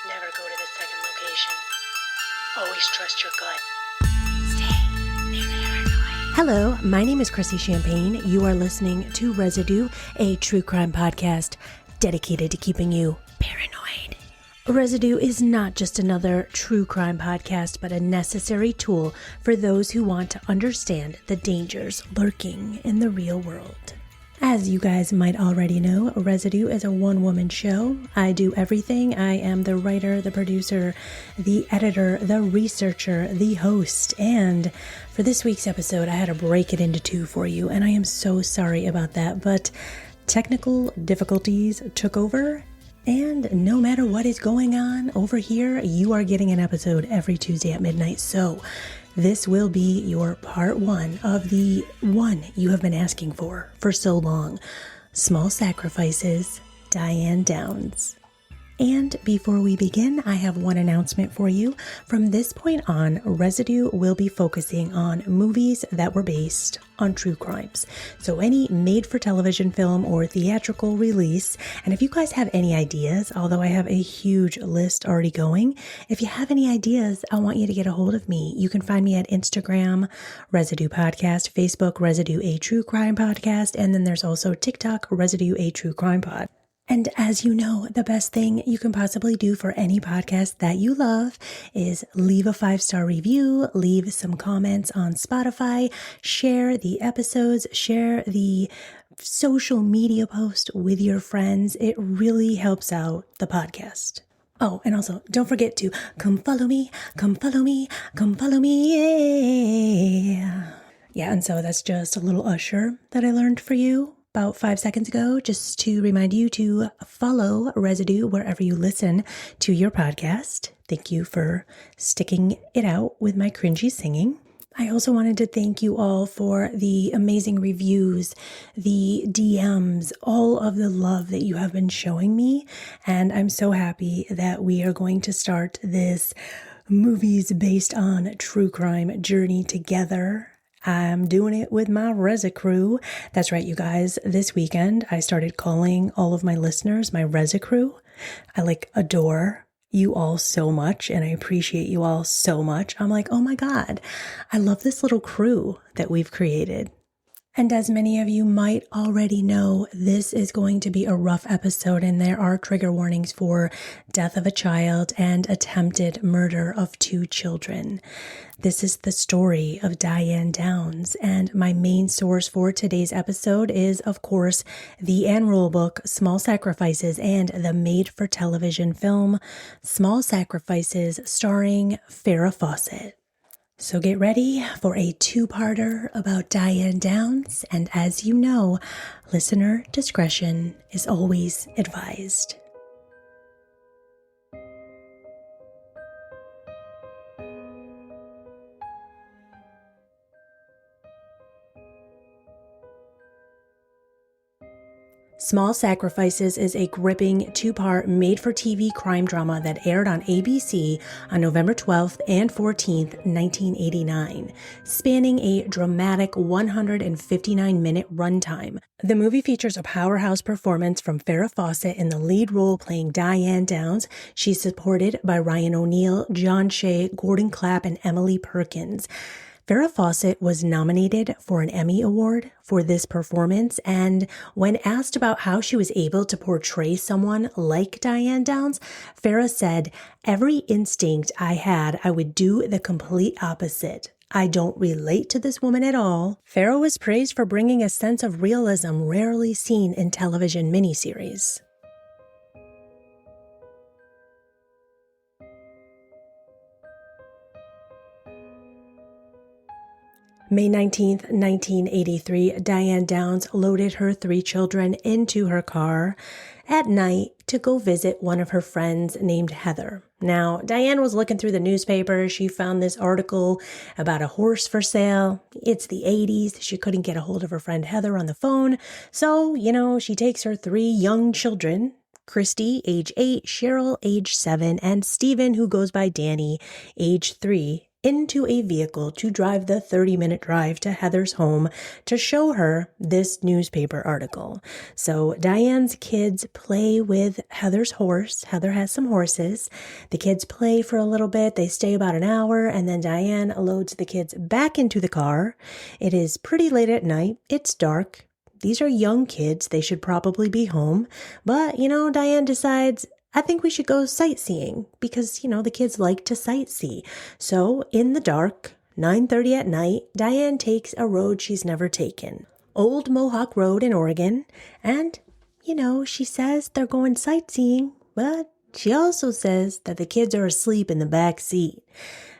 Never go to the second location. Always trust your gut. Hello, my name is Chrissy Champagne. You are listening to Residue, a true crime podcast dedicated to keeping you paranoid. Residue is not just another true crime podcast, but a necessary tool for those who want to understand the dangers lurking in the real world. As you guys might already know, Residue is a one-woman show. I do everything. I am the writer, the producer, the editor, the researcher, the host, and for this week's episode, I had to break it into two for you, and I am so sorry about that, but technical difficulties took over, and no matter what is going on over here, you are getting an episode every Tuesday at midnight, so this will be your part one of the one you have been asking for so long. Small Sacrifices, Diane Downs. And before we begin, I have one announcement for you. From this point on, Residue will be focusing on movies that were based on true crimes. So any made-for-television film or theatrical release. And if you guys have any ideas, although I have a huge list already going, if you have any ideas, I want you to get a hold of me. You can find me at Instagram, Residue Podcast, Facebook, Residue A True Crime Podcast, and then there's also TikTok, Residue A True Crime Pod. And as you know, the best thing you can possibly do for any podcast that you love is leave a 5-star review, leave some comments on Spotify, share the episodes, share the social media post with your friends. It really helps out the podcast. Oh, and also don't forget to come follow me, come follow me, come follow me. Yeah. Yeah, and so that's just a little usher that I learned for you about 5 seconds ago, just to remind you to follow Residue wherever you listen to your podcast. Thank you for sticking it out with my cringy singing. I also wanted to thank you all for the amazing reviews, the DMs, all of the love that you have been showing me. And I'm so happy that we are going to start this movies based on true crime journey together. I'm doing it with my Resi crew. That's right, you guys. This weekend, I started calling all of my listeners my Resi crew. I adore you all so much, and I appreciate you all so much. I'm like, oh my God, I love this little crew that we've created. And as many of you might already know, this is going to be a rough episode, and there are trigger warnings for death of a child and attempted murder of 2 children. This is the story of Diane Downs, and my main source for today's episode is, of course, the Ann Rule book, Small Sacrifices, and the made-for-television film, Small Sacrifices, starring Farrah Fawcett. So get ready for a 2-parter about Diane Downs, and as you know, listener discretion is always advised. Small Sacrifices is a gripping 2-part made-for-TV crime drama that aired on ABC on November 12th and 14th, 1989, spanning a dramatic 159-minute runtime. The movie features a powerhouse performance from Farrah Fawcett in the lead role playing Diane Downs. She's supported by Ryan O'Neal, John Shea, Gordon Clapp, and Emily Perkins. Farrah Fawcett was nominated for an Emmy Award for this performance, and when asked about how she was able to portray someone like Diane Downs, Farrah said, "Every instinct I had, I would do the complete opposite. I don't relate to this woman at all." Farrah was praised for bringing a sense of realism rarely seen in television miniseries. May 19th, 1983, Diane Downs loaded her 3 children into her car at night to go visit one of her friends named Heather. Now, Diane was looking through the newspaper. She found this article about a horse for sale. It's the 80s. She couldn't get a hold of her friend Heather on the phone. So, she takes her 3 young children, Christy, age 8, Cheryl, age 7, and Steven, who goes by Danny, age 3, into a vehicle to drive the 30-minute drive to Heather's home to show her this newspaper article. So Diane's kids play with Heather's horse. Heather has some horses. The kids play for a little bit. They stay about an hour, and then Diane loads the kids back into the car. It is pretty late at night. It's dark. These are young kids. They should probably be home. But, Diane decides, I think we should go sightseeing because, the kids like to sightsee. So in the dark, 9:30 at night, Diane takes a road she's never taken. Old Mohawk Road in Oregon. And, she says they're going sightseeing, but she also says that the kids are asleep in the back seat.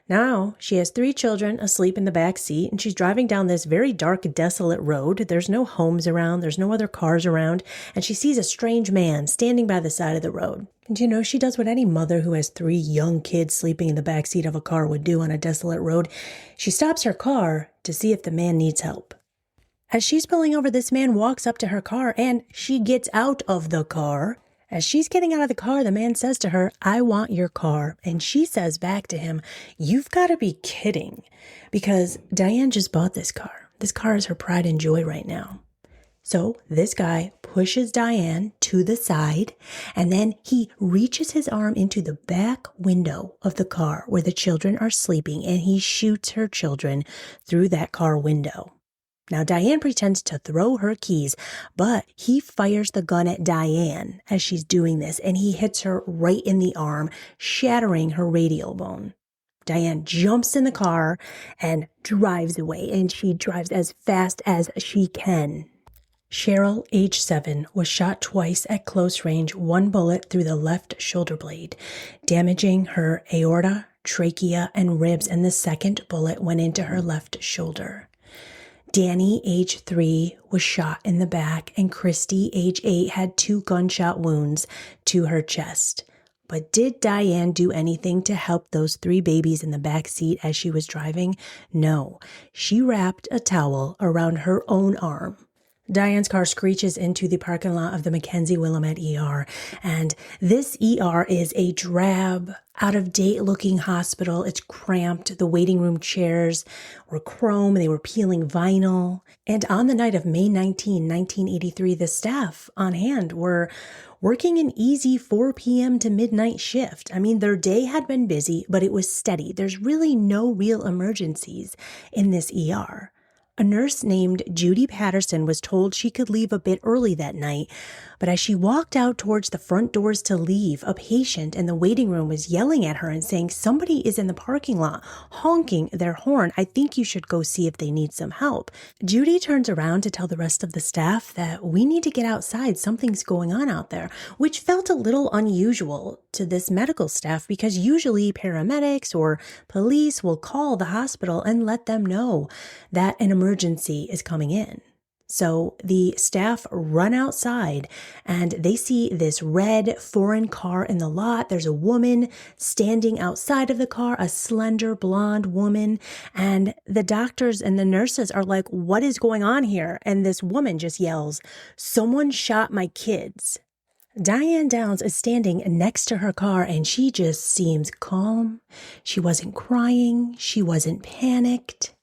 Now, she has 3 children asleep in the back seat, and she's driving down this very dark, desolate road. There's no homes around. There's no other cars around. And she sees a strange man standing by the side of the road. And she does what any mother who has 3 young kids sleeping in the back seat of a car would do on a desolate road. She stops her car to see if the man needs help. As she's pulling over, this man walks up to her car, and she gets out of the car. As she's getting out of the car, the man says to her, "I want your car." And she says back to him, "You've got to be kidding," because Diane just bought this car. This car is her pride and joy right now. So this guy pushes Diane to the side, and then he reaches his arm into the back window of the car where the children are sleeping, and he shoots her children through that car window. Now, Diane pretends to throw her keys, but he fires the gun at Diane as she's doing this, and he hits her right in the arm, shattering her radial bone. Diane jumps in the car and drives away, and she drives as fast as she can. Cheryl, age 7, was shot twice at close range, 1 bullet through the left shoulder blade, damaging her aorta, trachea, and ribs, and the second bullet went into her left shoulder. Danny, age 3, was shot in the back, and Christy, age 8, had 2 gunshot wounds to her chest. But did Diane do anything to help those 3 babies in the back seat as she was driving? No. She wrapped a towel around her own arm. Diane's car screeches into the parking lot of the Mackenzie Willamette ER, and this ER is a drab, out-of-date looking hospital. It's cramped. The waiting room chairs were chrome. They were peeling vinyl. And on the night of May 19, 1983, the staff on hand were working an easy 4 p.m. to midnight shift. I mean, their day had been busy, but it was steady. There's really no real emergencies in this ER. A nurse named Judy Patterson was told she could leave a bit early that night, but as she walked out towards the front doors to leave, a patient in the waiting room was yelling at her and saying, "Somebody is in the parking lot, honking their horn. I think you should go see if they need some help." Judy turns around to tell the rest of the staff that we need to get outside. Something's going on out there, which felt a little unusual to this medical staff because usually paramedics or police will call the hospital and let them know that an emergency is coming in. So the staff run outside and they see this red foreign car in the lot. There's a woman standing outside of the car, a slender blonde woman. And the doctors and the nurses are like, "What is going on here?" And this woman just yells, "Someone shot my kids." Diane Downs is standing next to her car and she just seems calm. She wasn't crying. She wasn't panicked.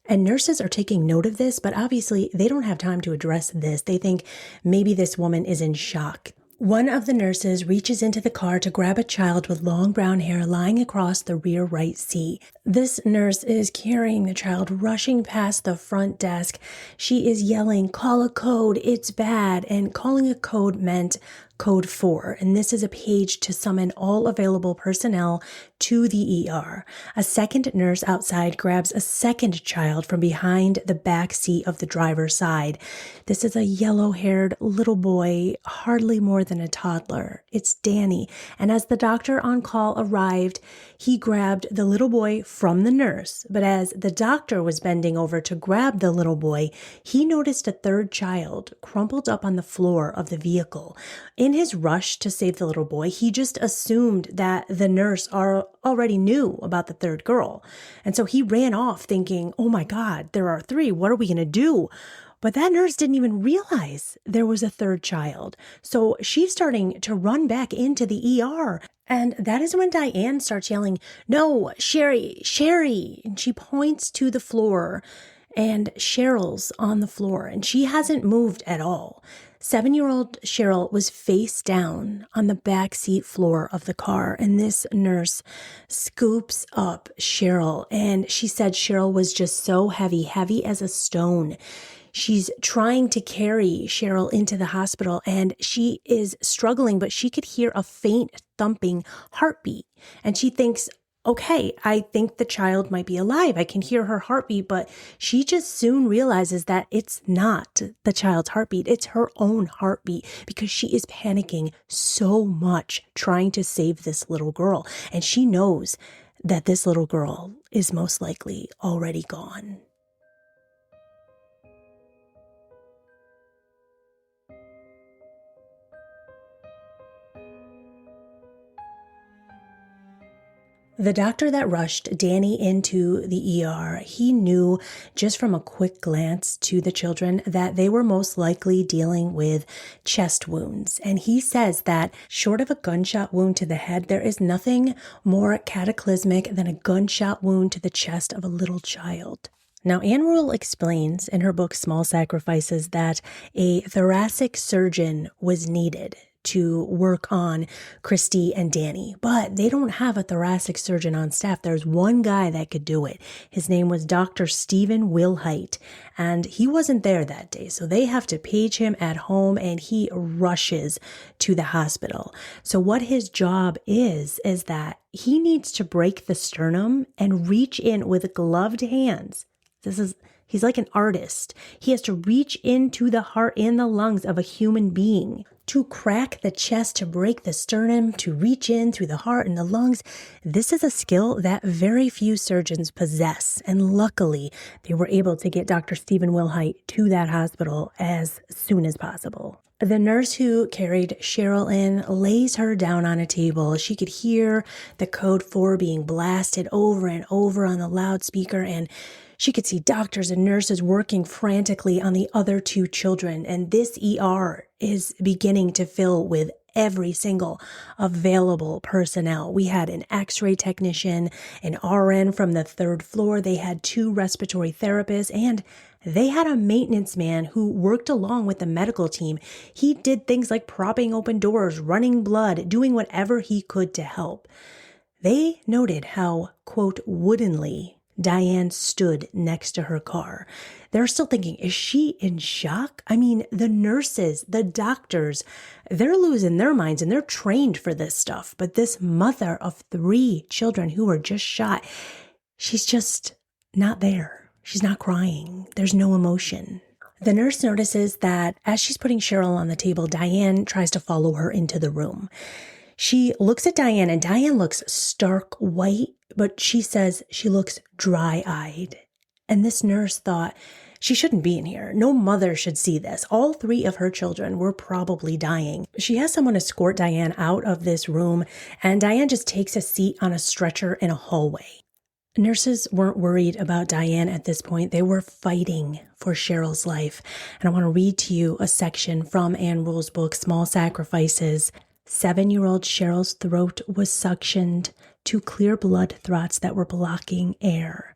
And nurses are taking note of this, but obviously they don't have time to address this. They think maybe this woman is in shock. One of the nurses reaches into the car to grab a child with long brown hair lying across the rear right seat. This nurse is carrying the child, rushing past the front desk. She is yelling, "Call a code, it's bad." And calling a code meant code 4. And this is a page to summon all available personnel to the ER. A second nurse outside grabs a second child from behind the back seat of the driver's side. This is a yellow-haired little boy, hardly more than a toddler. It's Danny. And as the doctor on call arrived, he grabbed the little boy from the nurse. But as the doctor was bending over to grab the little boy, he noticed a third child crumpled up on the floor of the vehicle. In his rush to save the little boy, he just assumed that the nurse already knew about the third girl. And so he ran off thinking, "Oh my God, there are 3. What are we going to do?" But that nurse didn't even realize there was a third child. So she's starting to run back into the ER. And that is when Diane starts yelling, "No, Sherry, Sherry." And she points to the floor, and Cheryl's on the floor, and she hasn't moved at all. 7-year-old Cheryl was face down on the back seat floor of the car, and this nurse scoops up Cheryl, and she said Cheryl was just so heavy as a stone. She's trying to carry Cheryl into the hospital, and she is struggling, but she could hear a faint thumping heartbeat, and she thinks, okay, I think the child might be alive. I can hear her heartbeat, but she just soon realizes that it's not the child's heartbeat. It's her own heartbeat because she is panicking so much trying to save this little girl. And she knows that this little girl is most likely already gone. The doctor that rushed Danny into the ER, he knew just from a quick glance to the children that they were most likely dealing with chest wounds. And he says that short of a gunshot wound to the head, there is nothing more cataclysmic than a gunshot wound to the chest of a little child. Now, Anne Rule explains in her book, Small Sacrifices, that a thoracic surgeon was needed to work on Christy and Danny, but they don't have a thoracic surgeon on staff. There's one guy that could do it. His name was Dr. Stephen Wilhite, and he wasn't there that day. So they have to page him at home, and he rushes to the hospital. So what his job is that he needs to break the sternum and reach in with gloved hands. He's like an artist. He has to reach into the heart and the lungs of a human being to crack the chest, to break the sternum, to reach in through the heart and the lungs. This is a skill that very few surgeons possess. And luckily, they were able to get Dr. Stephen Wilhite to that hospital as soon as possible. The nurse who carried Cheryl in lays her down on a table. She could hear the code 4 being blasted over and over on the loudspeaker, and she could see doctors and nurses working frantically on the other 2 children. And this ER is beginning to fill with every single available personnel. We had an x-ray technician, an RN from the 3rd floor. They had 2 respiratory therapists, and they had a maintenance man who worked along with the medical team. He did things like propping open doors, running blood, doing whatever he could to help. They noted how, quote, woodenly Diane stood next to her car. They're still thinking, is she in shock? I mean, the nurses, the doctors, they're losing their minds and they're trained for this stuff. But this mother of 3 children who were just shot, she's just not there. She's not crying. There's no emotion. The nurse notices that as she's putting Cheryl on the table, Diane tries to follow her into the room. She looks at Diane, and Diane looks stark white, but she says she looks dry-eyed. And this nurse thought, she shouldn't be in here. No mother should see this. All 3 of her children were probably dying. She has someone escort Diane out of this room, and Diane just takes a seat on a stretcher in a hallway. Nurses weren't worried about Diane at this point. They were fighting for Cheryl's life. And I want to read to you a section from Anne Rule's book, Small Sacrifices. 7-year-old Cheryl's throat was suctioned to clear blood clots that were blocking air,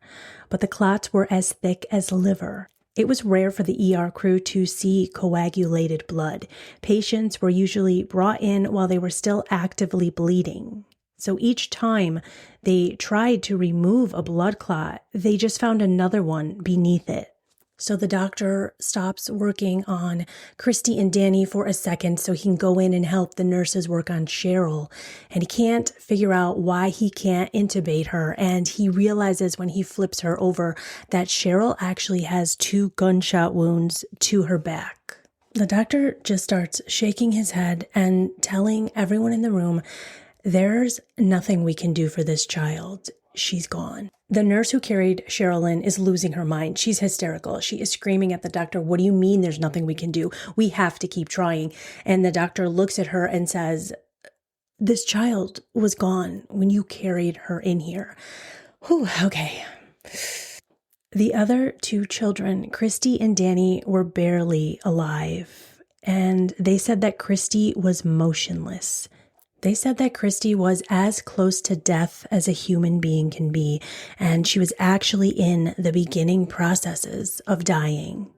but the clots were as thick as liver. It was rare for the ER crew to see coagulated blood. Patients were usually brought in while they were still actively bleeding. So each time they tried to remove a blood clot, they just found another one beneath it. So the doctor stops working on Christy and Danny for a second so he can go in and help the nurses work on Cheryl. And he can't figure out why he can't intubate her. And he realizes when he flips her over that Cheryl actually has 2 gunshot wounds to her back. The doctor just starts shaking his head and telling everyone in the room, there's nothing we can do for this child. She's gone. The nurse who carried Cheryl in is losing her mind. She's hysterical. She is screaming at the doctor, "What do you mean there's nothing we can do? We have to keep trying." And the doctor looks at her and says, "This child was gone when you carried her in here." Whew, okay. The other two children, Christy and Danny, were barely alive, and they said that Christy was motionless. They said that Christy was as close to death as a human being can be, and she was actually in the beginning processes of dying.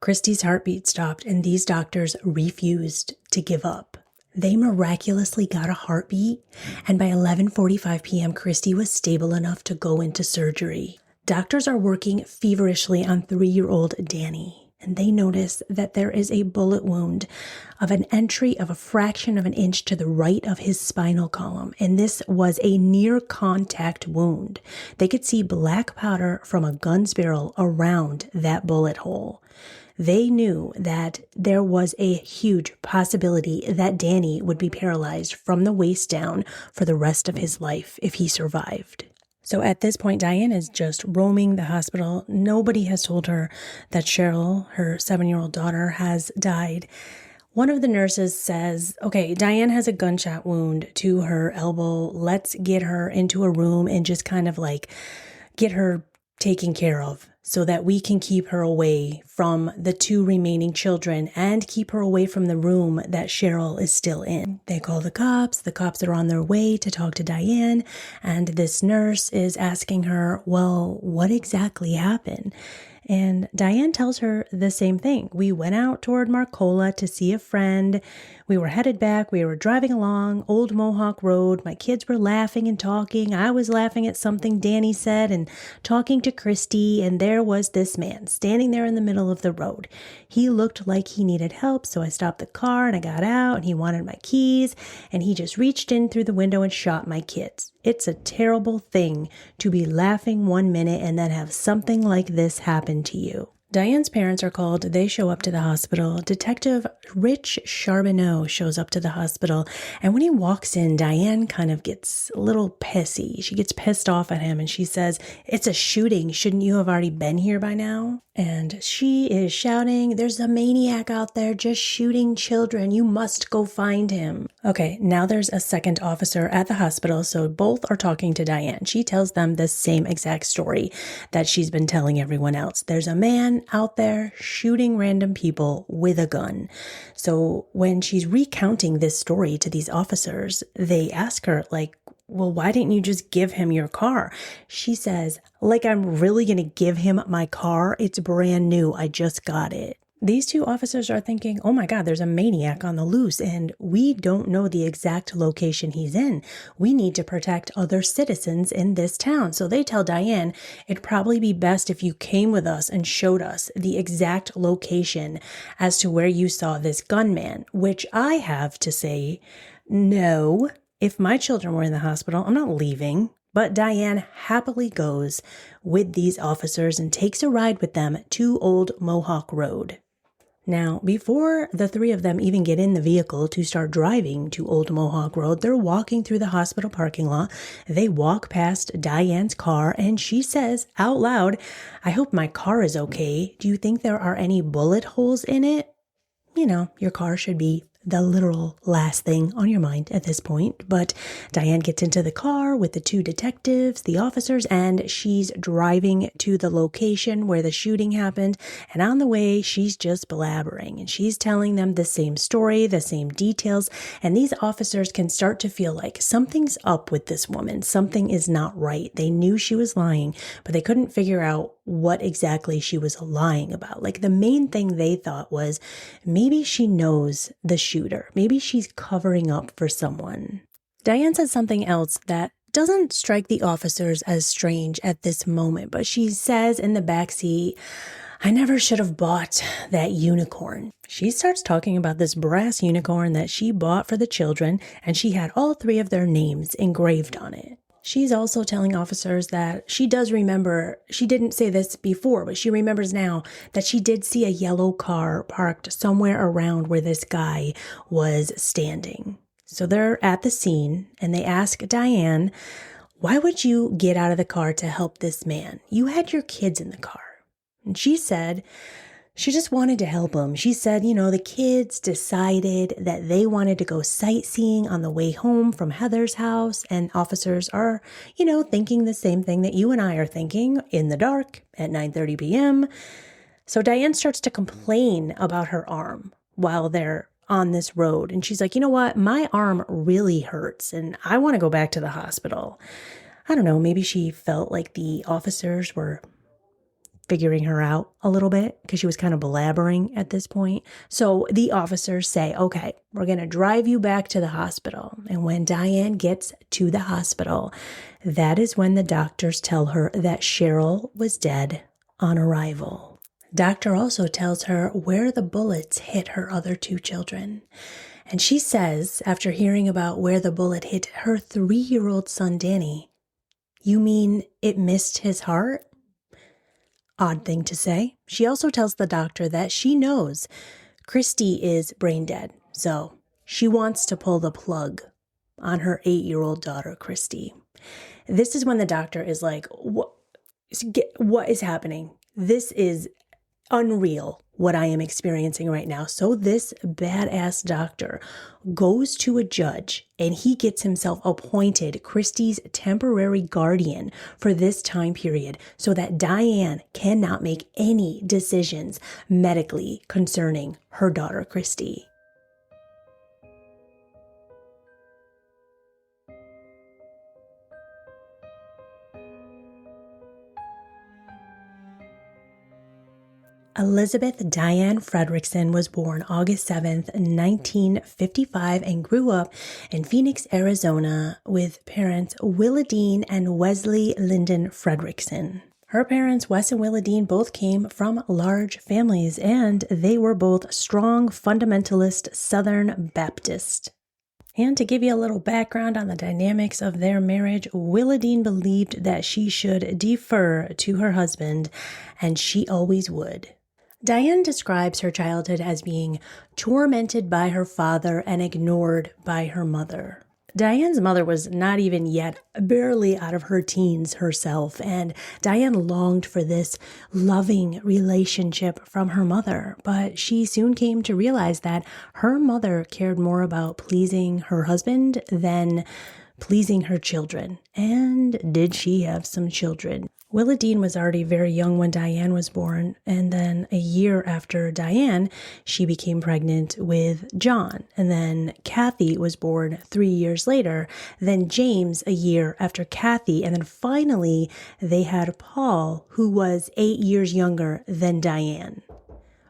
Christy's heartbeat stopped, and these doctors refused to give up. They miraculously got a heartbeat, and by 11:45 p.m., Christy was stable enough to go into surgery. Doctors are working feverishly on 3-year-old Danny, and they notice that there is a bullet wound of an entry of a fraction of an inch to the right of his spinal column, and this was a near-contact wound. They could see black powder from a gun's barrel around that bullet hole. They knew that there was a huge possibility that Danny would be paralyzed from the waist down for the rest of his life if he survived. So at this point, Diane is just roaming the hospital. Nobody has told her that Cheryl, her 7-year-old daughter, has died. One of the nurses says, okay, Diane has a gunshot wound to her elbow. Let's get her into a room and just kind of like get her taken care of so that we can keep her away from the 2 remaining children and keep her away from the room that Cheryl is still in. They call the cops. The cops are on their way to talk to Diane, and this nurse is asking her, well, what exactly happened? And Diane tells her the same thing. We went out toward Marcola to see a friend. We were headed back. We were driving along Old Mohawk Road. My kids were laughing and talking. I was laughing at something Danny said and talking to Christy. And there was this man standing there in the middle of the road. He looked like he needed help. So I stopped the car and I got out and he wanted my keys. And he just reached in through the window and shot my kids. It's a terrible thing to be laughing one minute and then have something like this happen to you. Diane's parents are called. They show up to the hospital. Detective Rich Charbonneau shows up to the hospital. And when he walks in, Diane kind of gets a little pissy. She gets pissed off at him and she says, it's a shooting. Shouldn't you have already been here by now? And she is shouting, there's a maniac out there just shooting children. You must go find him. Okay, now there's a second officer at the hospital, so both are talking to Diane. She tells them the same exact story that she's been telling everyone else. There's a man out there shooting random people with a gun. So when she's recounting this story to these officers, they ask her, like, well, why didn't you just give him your car? She says, like, I'm really going to give him my car? It's brand new. I just got it. These two officers are thinking, oh my God, there's a maniac on the loose and we don't know the exact location he's in. We need to protect other citizens in this town. So they tell Diane, it'd probably be best if you came with us and showed us the exact location as to where you saw this gunman, which I have to say, no. If my children were in the hospital, I'm not leaving. But Diane happily goes with these officers and takes a ride with them to Old Mohawk Road. Now, before the 3 of them even get in the vehicle to start driving to Old Mohawk Road, they're walking through the hospital parking lot. They walk past Diane's car and she says out loud, I hope my car is okay. Do you think there are any bullet holes in it? You know, your car should be the literal last thing on your mind at this point. But Diane gets into the car with the 2 detectives, the officers, and she's driving to the location where the shooting happened. And on the way, she's just blabbering and she's telling them the same story, the same details. And these officers can start to feel like something's up with this woman. Something is not right. They knew she was lying, but they couldn't figure out what exactly she was lying about. Like the main thing they thought was maybe she knows the shooter. Maybe she's covering up for someone. Diane says something else that doesn't strike the officers as strange at this moment, but she says in the backseat, I never should have bought that unicorn. She starts talking about this brass unicorn that she bought for the children, and she had all 3 of their names engraved on it. She's also telling officers that she does remember, she didn't say this before, but she remembers now that she did see a yellow car parked somewhere around where this guy was standing. So they're at the scene and they ask Diane, why would you get out of the car to help this man? You had your kids in the car. And she said, She just wanted to help him. She said, the kids decided that they wanted to go sightseeing on the way home from Heather's house, and officers are, thinking the same thing that you and I are thinking in the dark at 9:30 p.m. So Diane starts to complain about her arm while they're on this road. And she's like, you know what? My arm really hurts and I want to go back to the hospital. I don't know. Maybe she felt like the officers were figuring her out a little bit because she was kind of blabbering at this point. So the officers say, okay, we're going to drive you back to the hospital. And when Diane gets to the hospital, that is when the doctors tell her that Cheryl was dead on arrival. Doctor also tells her where the bullets hit her other two children. And she says, after hearing about where the bullet hit her 3-year-old son, Danny, "You mean it missed his heart?" Odd thing to say. She also tells the doctor that she knows Christy is brain dead, so she wants to pull the plug on her 8-year-old daughter, Christy. This is when the doctor is like, what is happening? This is unreal what I am experiencing right now. So this badass doctor goes to a judge and he gets himself appointed Christy's temporary guardian for this time period so that Diane cannot make any decisions medically concerning her daughter, Christy. Elizabeth Diane Fredrickson was born August 7th, 1955, and grew up in Phoenix, Arizona, with parents Willadine and Wesley Lyndon Fredrickson. Her parents, Wes and Willadine, both came from large families, and they were both strong fundamentalist Southern Baptist. And to give you a little background on the dynamics of their marriage, Willadine believed that she should defer to her husband, and she always would. Diane describes her childhood as being tormented by her father and ignored by her mother. Diane's mother was not even yet barely out of her teens herself, and Diane longed for this loving relationship from her mother, but she soon came to realize that her mother cared more about pleasing her husband than pleasing her children. And did she have some children? Willadine was already very young when Diane was born, and then a year after Diane, she became pregnant with John. And then Kathy was born 3 years later, then James a year after Kathy, and then finally they had Paul, who was 8 years younger than Diane.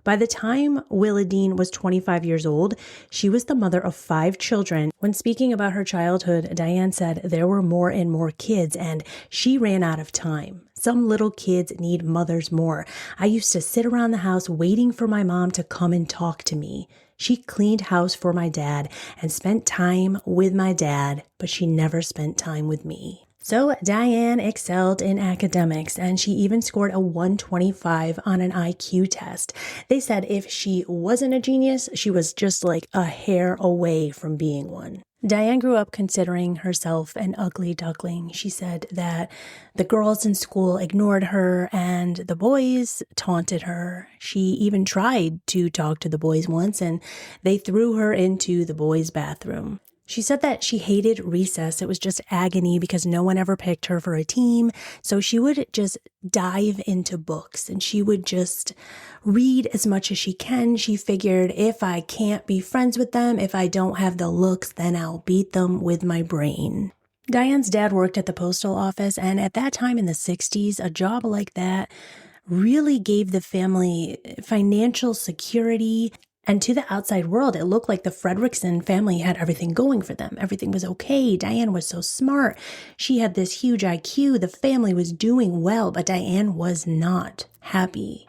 By the time Willadine was 25 years old, she was the mother of 5 children. When speaking about her childhood, Diane said there were more and more kids, and she ran out of time. Some little kids need mothers more. I used to sit around the house waiting for my mom to come and talk to me. She cleaned house for my dad and spent time with my dad, but she never spent time with me. So Diane excelled in academics, and she even scored a 125 on an IQ test. They said if she wasn't a genius, she was just like a hair away from being one. Diane grew up considering herself an ugly duckling. She said that the girls in school ignored her and the boys taunted her. She even tried to talk to the boys once, and they threw her into the boys' bathroom. She said that she hated recess. It was just agony because no one ever picked her for a team. So she would just dive into books and she would just read as much as she can. She figured if I can't be friends with them, if I don't have the looks, then I'll beat them with my brain. Diane's dad worked at the postal office, and at that time in the 60s, a job like that really gave the family financial security. And to the outside world, it looked like the Fredrickson family had everything going for them. Everything was okay. Diane was so smart. She had this huge IQ. The family was doing well, but Diane was not happy.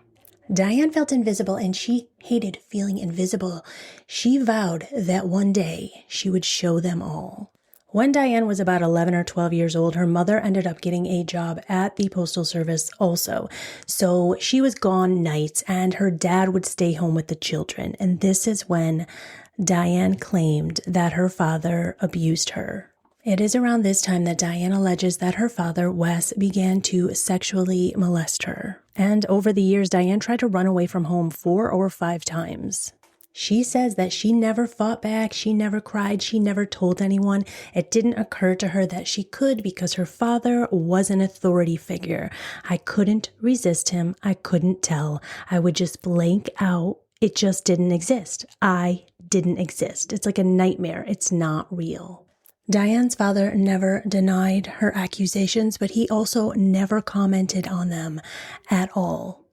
Diane felt invisible, and she hated feeling invisible. She vowed that one day she would show them all. When Diane was about 11 or 12 years old, her mother ended up getting a job at the Postal Service also. So she was gone nights, and her dad would stay home with the children. And this is when Diane claimed that her father abused her. It is around this time that Diane alleges that her father, Wes, began to sexually molest her. And over the years, Diane tried to run away from home 4 or 5 times. She says that she never fought back, she never cried, she never told anyone. It didn't occur to her that she could because her father was an authority figure. I couldn't resist him, I couldn't tell. I would just blank out. It just didn't exist. I didn't exist. It's like a nightmare. It's not real. Diane's father never denied her accusations, but he also never commented on them at all.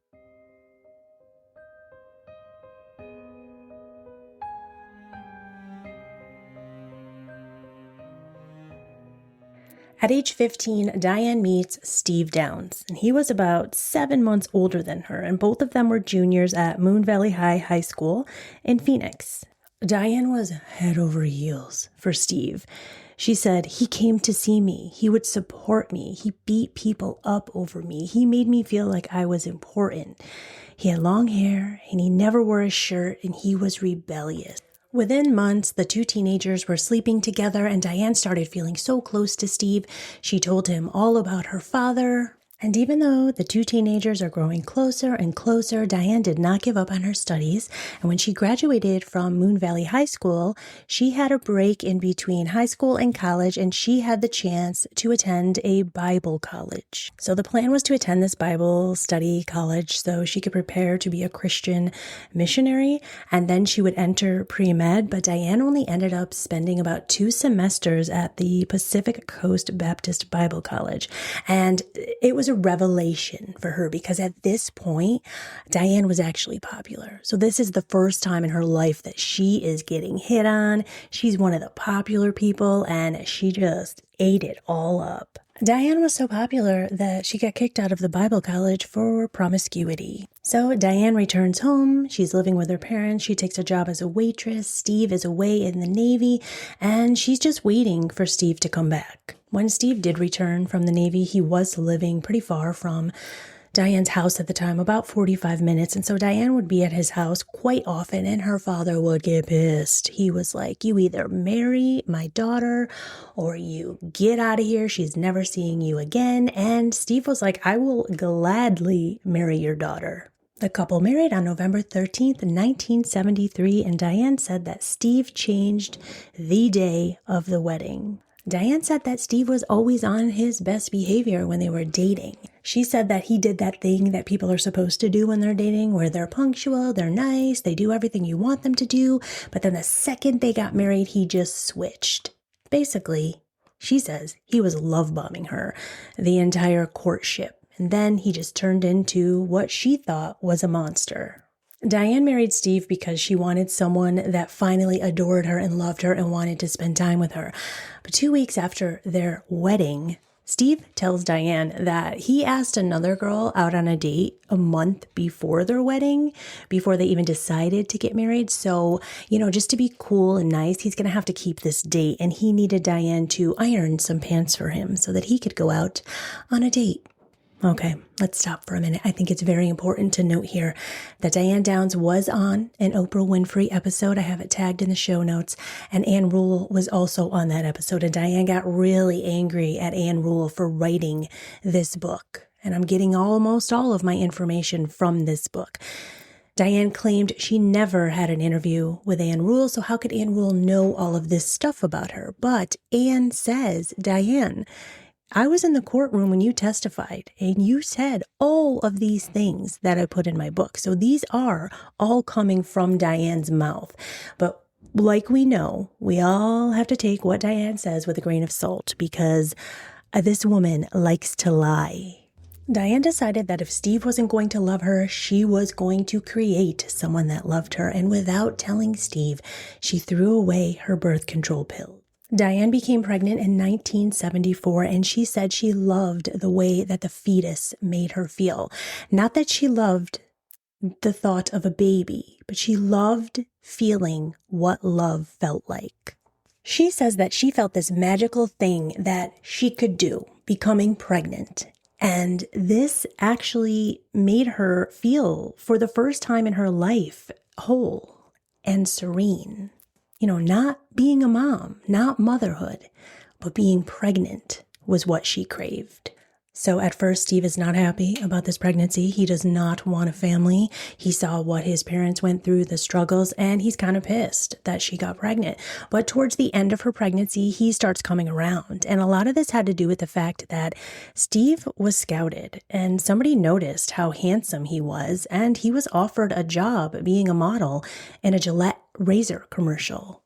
At age 15, Diane meets Steve Downs, and he was about 7 months older than her, and both of them were juniors at Moon Valley High School in Phoenix. Diane was head over heels for Steve. She said, he came to see me. He would support me. He beat people up over me. He made me feel like I was important. He had long hair, and he never wore a shirt, and he was rebellious. Within months, the two teenagers were sleeping together, and Diane started feeling so close to Steve. She told him all about her father. And even though the two teenagers are growing closer and closer, Diane did not give up on her studies. And when she graduated from Moon Valley High School, she had a break in between high school and college, and she had the chance to attend a Bible college. So the plan was to attend this Bible study college so she could prepare to be a Christian missionary, and then she would enter pre-med. But Diane only ended up spending about 2 semesters at the Pacific Coast Baptist Bible College. And it was a revelation for her because at this point, Diane was actually popular. So this is the first time in her life that she is getting hit on. She's one of the popular people, and she just ate it all up. Diane was so popular that she got kicked out of the Bible college for promiscuity. So Diane returns home. She's living with her parents. She takes a job as a waitress. Steve is away in the Navy, and she's just waiting for Steve to come back. When Steve did return from the Navy, he was living pretty far from Diane's house at the time, about 45 minutes. And so Diane would be at his house quite often, and her father would get pissed. He was like, you either marry my daughter or you get out of here. She's never seeing you again. And Steve was like, I will gladly marry your daughter. The couple married on November 13th, 1973, and Diane said that Steve changed the day of the wedding. Diane said that Steve was always on his best behavior when they were dating. She said that he did that thing that people are supposed to do when they're dating, where they're punctual, they're nice, they do everything you want them to do, but then the second they got married, he just switched. Basically, she says he was love bombing her the entire courtship, and then he just turned into what she thought was a monster. Diane married Steve because she wanted someone that finally adored her and loved her and wanted to spend time with her. But 2 weeks after their wedding, Steve tells Diane that he asked another girl out on a date a month before their wedding, before they even decided to get married. So, just to be cool and nice, he's going to have to keep this date. And he needed Diane to iron some pants for him so that he could go out on a date. Okay, let's stop for a minute. I think it's very important to note here that Diane Downs was on an Oprah Winfrey episode. I have it tagged in the show notes. And Ann Rule was also on that episode. And Diane got really angry at Ann Rule for writing this book. And I'm getting almost all of my information from this book. Diane claimed she never had an interview with Ann Rule, so how could Ann Rule know all of this stuff about her? But Ann says, Diane, I was in the courtroom when you testified, and you said all of these things that I put in my book. So these are all coming from Diane's mouth. But like we know, we all have to take what Diane says with a grain of salt because this woman likes to lie. Diane decided that if Steve wasn't going to love her, she was going to create someone that loved her. And without telling Steve, she threw away her birth control pill. Diane became pregnant in 1974, and she said she loved the way that the fetus made her feel. Not that she loved the thought of a baby, but she loved feeling what love felt like. She says that she felt this magical thing that she could do, becoming pregnant. And this actually made her feel, for the first time in her life, whole and serene. Not being a mom, not motherhood, but being pregnant was what she craved. So at first, Steve is not happy about this pregnancy. He does not want a family. He saw what his parents went through, the struggles, and he's kind of pissed that she got pregnant. But towards the end of her pregnancy, he starts coming around. And a lot of this had to do with the fact that Steve was scouted and somebody noticed how handsome he was, and he was offered a job being a model in a Gillette razor commercial.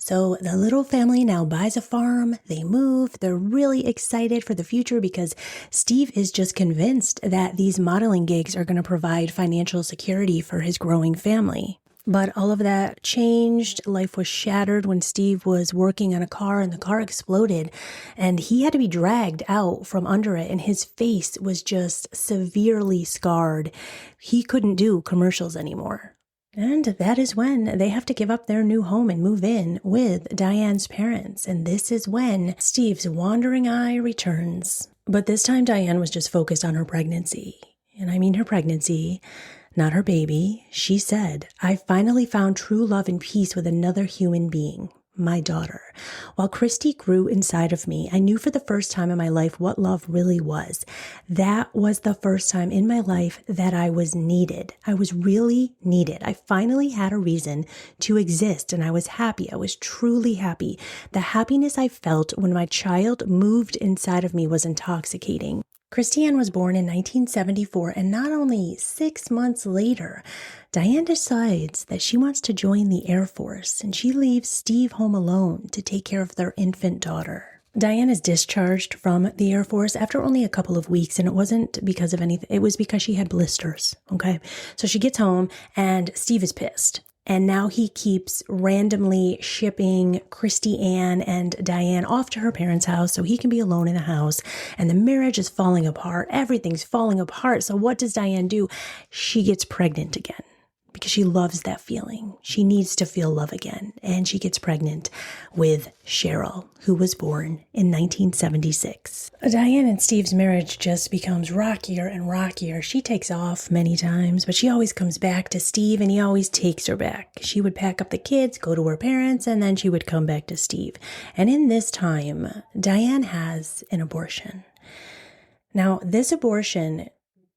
So the little family now buys a farm, they move, they're really excited for the future because Steve is just convinced that these modeling gigs are going to provide financial security for his growing family. But all of that changed. Life was shattered when Steve was working on a car and the car exploded and he had to be dragged out from under it and his face was just severely scarred. He couldn't do commercials anymore. And that is when they have to give up their new home and move in with Diane's parents. And this is when Steve's wandering eye returns. But this time Diane was just focused on her pregnancy. And I mean her pregnancy, not her baby. She said, "I finally found true love and peace with another human being, my daughter. While Christy grew inside of me, I knew for the first time in my life what love really was. That was the first time in my life that I was needed. I was really needed. I finally had a reason to exist and I was happy. I was truly happy. The happiness I felt when my child moved inside of me was intoxicating." Christiane was born in 1974, and not only 6 months later, Diane decides that she wants to join the Air Force, and she leaves Steve home alone to take care of their infant daughter. Diane is discharged from the Air Force after only a couple of weeks, and it wasn't because of anything. It was because she had blisters, okay? So she gets home, and Steve is pissed. And now he keeps randomly shipping Christy Ann and Diane off to her parents' house so he can be alone in the house. And the marriage is falling apart. Everything's falling apart. So what does Diane do? She gets pregnant again because she loves that feeling. She needs to feel love again. And she gets pregnant with Cheryl, who was born in 1976. Diane and Steve's marriage just becomes rockier and rockier. She takes off many times, but she always comes back to Steve and he always takes her back. She would pack up the kids, go to her parents, and then she would come back to Steve. And in this time, Diane has an abortion. Now, this abortion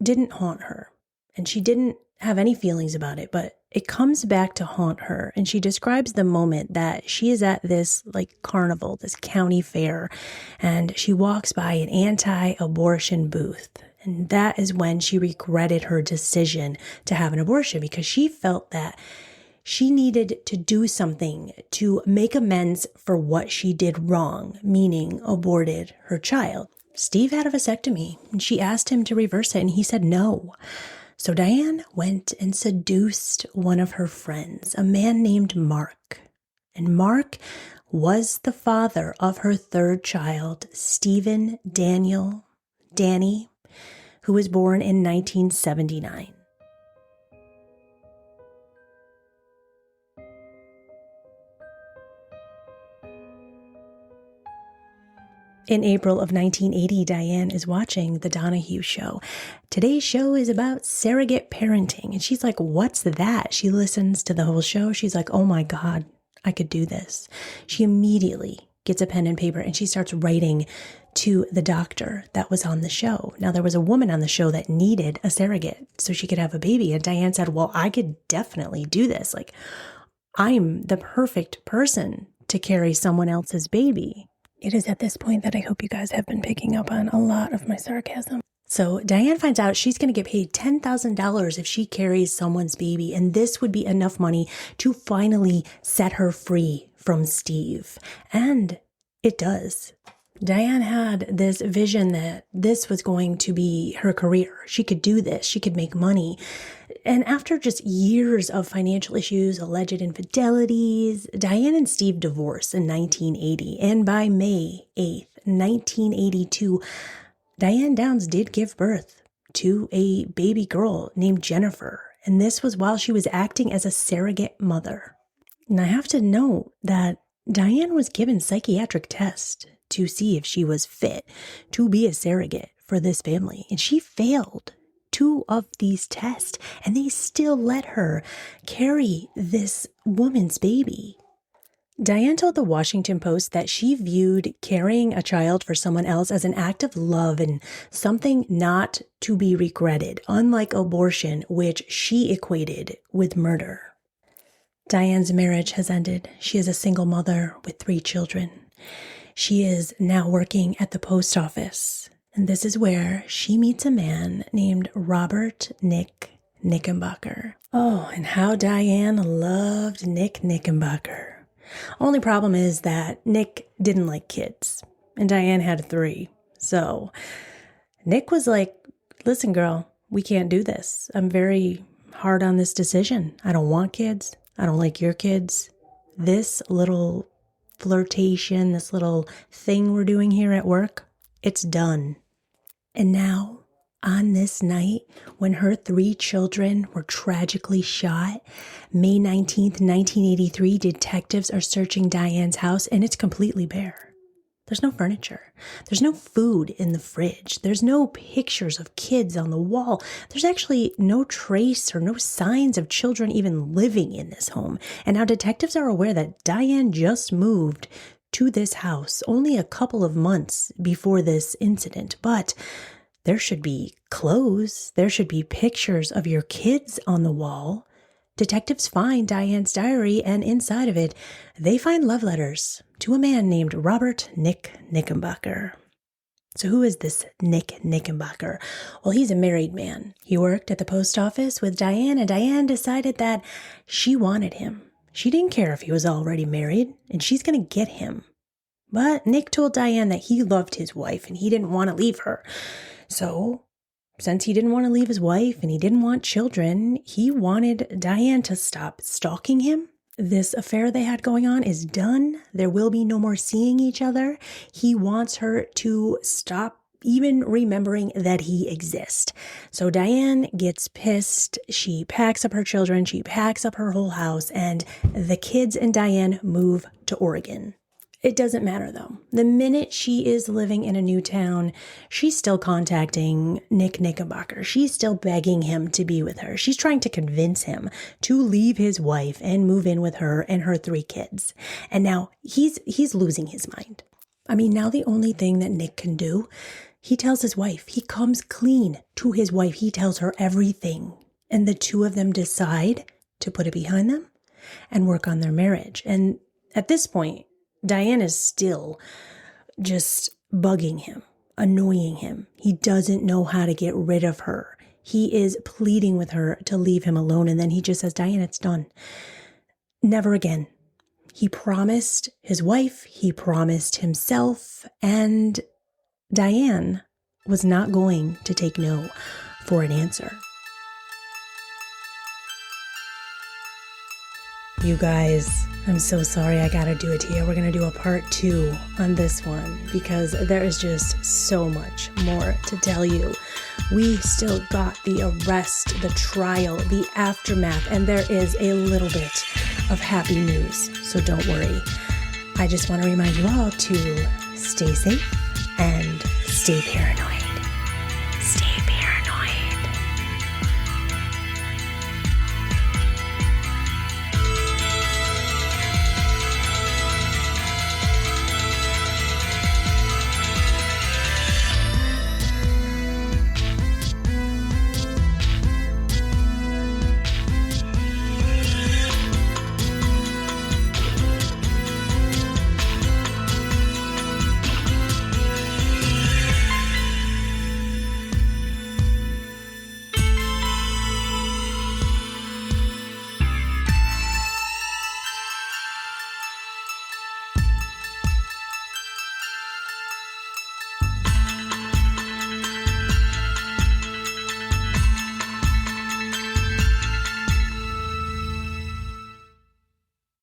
didn't haunt her, and she didn't have any feelings about it, but it comes back to haunt her. And she describes the moment that she is at this carnival, this county fair, and she walks by an anti-abortion booth. And that is when she regretted her decision to have an abortion because she felt that she needed to do something to make amends for what she did wrong, meaning aborted her child. Steve had a vasectomy and she asked him to reverse it and he said no. So Diane went and seduced one of her friends, a man named Mark. And Mark was the father of her third child, Stephen Danny, who was born in 1979. In April of 1980, Diane is watching The Donahue Show. Today's show is about surrogate parenting. And she's like, what's that? She listens to the whole show. She's like, oh my God, I could do this. She immediately gets a pen and paper and she starts writing to the doctor that was on the show. Now, there was a woman on the show that needed a surrogate so she could have a baby. And Diane said, well, I could definitely do this. I'm the perfect person to carry someone else's baby. It is at this point that I hope you guys have been picking up on a lot of my sarcasm. So Diane finds out she's going to get paid $10,000 if she carries someone's baby, and this would be enough money to finally set her free from Steve. And it does. Diane had this vision that this was going to be her career. She could do this. She could make money. And after just years of financial issues, alleged infidelities, Diane and Steve divorced in 1980. And by May 8th, 1982, Diane Downs did give birth to a baby girl named Jennifer. And this was while she was acting as a surrogate mother. And I have to note that Diane was given psychiatric tests to see if she was fit to be a surrogate for this family. And she failed 2 of these tests, and they still let her carry this woman's baby. Diane told the Washington Post that she viewed carrying a child for someone else as an act of love and something not to be regretted, unlike abortion, which she equated with murder. Diane's marriage has ended. She is a single mother with 3 children. She is now working at the post office, and this is where she meets a man named Robert Nick Knickerbocker. Oh, and how Diane loved Nick Knickerbocker. Only problem is that Nick didn't like kids, and Diane had 3. So Nick was like, listen, girl, we can't do this. I'm very hard on this decision. I don't want kids. I don't like your kids. This little flirtation, this little thing we're doing here at work, it's done. And now, on this night, when her 3 children were tragically shot, May 19th, 1983, detectives are searching Diane's house, and it's completely bare. There's no furniture. There's no food in the fridge. There's no pictures of kids on the wall. There's actually no trace or no signs of children even living in this home. And now detectives are aware that Diane just moved to this house only a couple of months before this incident, but there should be clothes. There should be pictures of your kids on the wall. Detectives find Diane's diary, and inside of it, they find love letters to a man named Robert Nick Knickerbocker. So who is this Nick Knickerbocker? Well, he's a married man. He worked at the post office with Diane, and Diane decided that she wanted him. She didn't care if he was already married, and she's going to get him. But Nick told Diane that he loved his wife, and he didn't want to leave her. So, since he didn't want to leave his wife and he didn't want children, he wanted Diane to stop stalking him. This affair they had going on is done. There will be no more seeing each other. He wants her to stop even remembering that he exists. So Diane gets pissed. She packs up her children. She packs up her whole house, and the kids and Diane move to Oregon. It doesn't matter, though. The minute she is living in a new town, she's still contacting Nick Knickerbocker. She's still begging him to be with her. She's trying to convince him to leave his wife and move in with her and her 3 kids. And now he's losing his mind. I mean, now the only thing that Nick can do, he tells his wife. He comes clean to his wife. He tells her everything. And the 2 of them decide to put it behind them and work on their marriage. And at this point, Diane is still just bugging him, annoying him. He doesn't know how to get rid of her. He is pleading with her to leave him alone. And then he just says, Diane, it's done. Never again. He promised his wife, he promised himself, and Diane was not going to take no for an answer. You guys, I'm so sorry I gotta do it to you. We're gonna do a part 2 on this one because there is just so much more to tell you. We still got the arrest, the trial, the aftermath, and there is a little bit of happy news. So don't worry. I just want to remind you all to stay safe and stay paranoid. Stay